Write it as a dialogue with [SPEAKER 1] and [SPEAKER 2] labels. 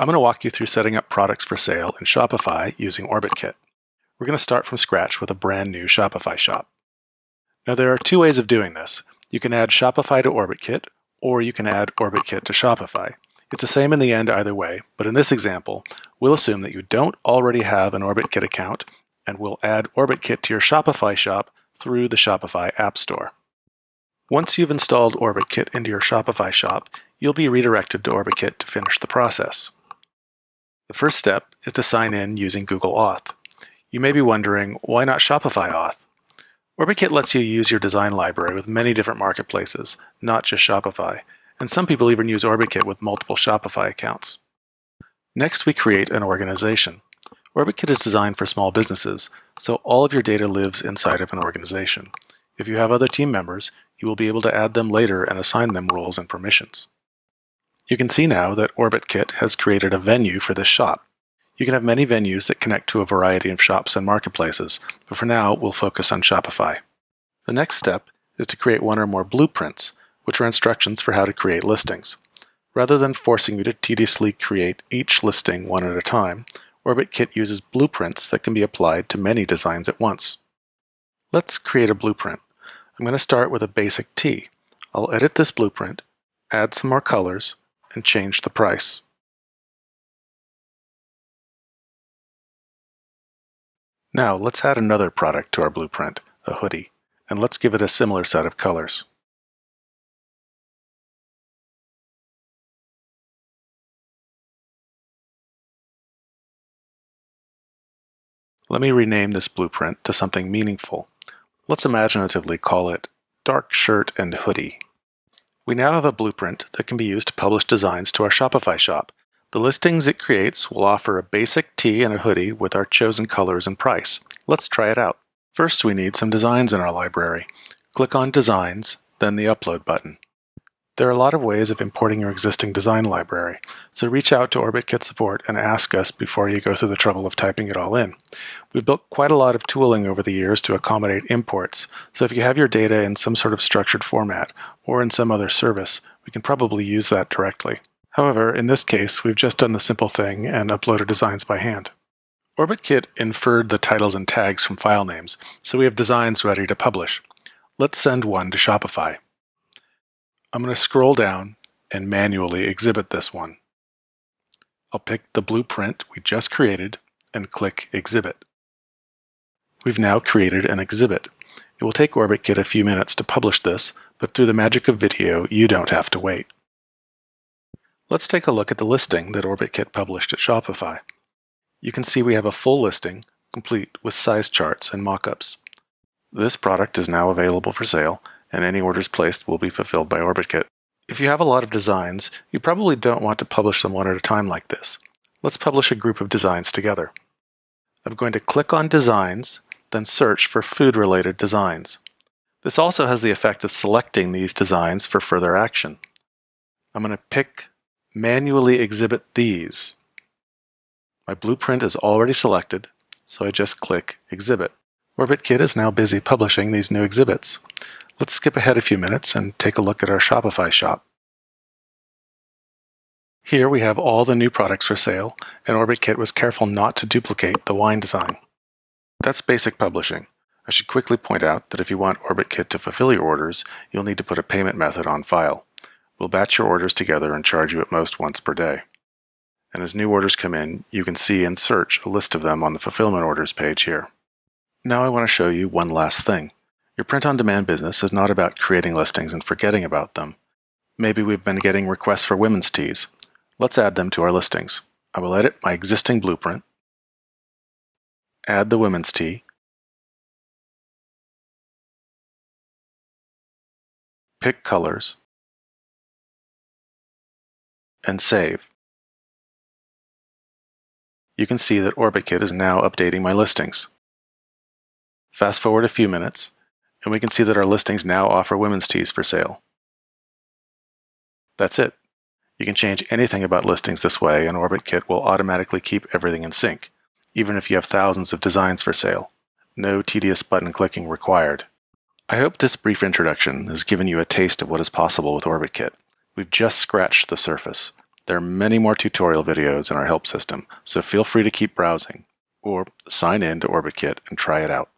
[SPEAKER 1] I'm going to walk you through setting up products for sale in Shopify using OrbitKit. We're going to start from scratch with a brand new Shopify shop. Now there are two ways of doing this. You can add Shopify to OrbitKit, or you can add OrbitKit to Shopify. It's the same in the end either way, but in this example, we'll assume that you don't already have an OrbitKit account, and we'll add OrbitKit to your Shopify shop through the Shopify App Store. Once you've installed OrbitKit into your Shopify shop, you'll be redirected to OrbitKit to finish the process. The first step is to sign in using Google Auth. You may be wondering, why not Shopify Auth? OrbitKit lets you use your design library with many different marketplaces, not just Shopify, and some people even use OrbitKit with multiple Shopify accounts. Next, we create an organization. OrbitKit is designed for small businesses, so all of your data lives inside of an organization. If you have other team members, you will be able to add them later and assign them roles and permissions. You can see now that OrbitKit has created a venue for this shop. You can have many venues that connect to a variety of shops and marketplaces, but for now, we'll focus on Shopify. The next step is to create one or more blueprints, which are instructions for how to create listings. Rather than forcing you to tediously create each listing one at a time, OrbitKit uses blueprints that can be applied to many designs at once. Let's create a blueprint. I'm going to start with a basic tee. I'll edit this blueprint, add some more colors, and change the price. Now let's add another product to our blueprint, a hoodie, and let's give it a similar set of colors. Let me rename this blueprint to something meaningful. Let's imaginatively call it Dark Shirt and Hoodie. We now have a blueprint that can be used to publish designs to our Shopify shop. The listings it creates will offer a basic tee and a hoodie with our chosen colors and price. Let's try it out. First, we need some designs in our library. Click on Designs, then the Upload button. There are a lot of ways of importing your existing design library, so reach out to OrbitKit support and ask us before you go through the trouble of typing it all in. We've built quite a lot of tooling over the years to accommodate imports, so if you have your data in some sort of structured format or in some other service, we can probably use that directly. However, in this case, we've just done the simple thing and uploaded designs by hand. OrbitKit inferred the titles and tags from file names, so we have designs ready to publish. Let's send one to Shopify. I'm going to scroll down and manually exhibit this one. I'll pick the blueprint we just created and click Exhibit. We've now created an exhibit. It will take OrbitKit a few minutes to publish this, but through the magic of video, you don't have to wait. Let's take a look at the listing that OrbitKit published at Shopify. You can see we have a full listing, complete with size charts and mockups. This product is now available for sale, and any orders placed will be fulfilled by OrbitKit. If you have a lot of designs, you probably don't want to publish them one at a time like this. Let's publish a group of designs together. I'm going to click on Designs, then search for food-related designs. This also has the effect of selecting these designs for further action. I'm going to pick Manually Exhibit These. My blueprint is already selected, so I just click Exhibit. OrbitKit is now busy publishing these new exhibits. Let's skip ahead a few minutes and take a look at our Shopify shop. Here we have all the new products for sale, and OrbitKit was careful not to duplicate the wine design. That's basic publishing. I should quickly point out that if you want OrbitKit to fulfill your orders, you'll need to put a payment method on file. We'll batch your orders together and charge you at most once per day. And as new orders come in, you can see and search a list of them on the Fulfillment Orders page here. Now I want to show you one last thing. Your print-on-demand business is not about creating listings and forgetting about them. Maybe we've been getting requests for women's tees. Let's add them to our listings. I will edit my existing blueprint, add the women's tee, pick colors, and save. You can see that OrbitKit is now updating my listings. Fast forward a few minutes, and we can see that our listings now offer women's tees for sale. That's it. You can change anything about listings this way, and OrbitKit will automatically keep everything in sync, even if you have thousands of designs for sale. No tedious button clicking required. I hope this brief introduction has given you a taste of what is possible with OrbitKit. We've just scratched the surface. There are many more tutorial videos in our help system, so feel free to keep browsing, or sign in to OrbitKit and try it out.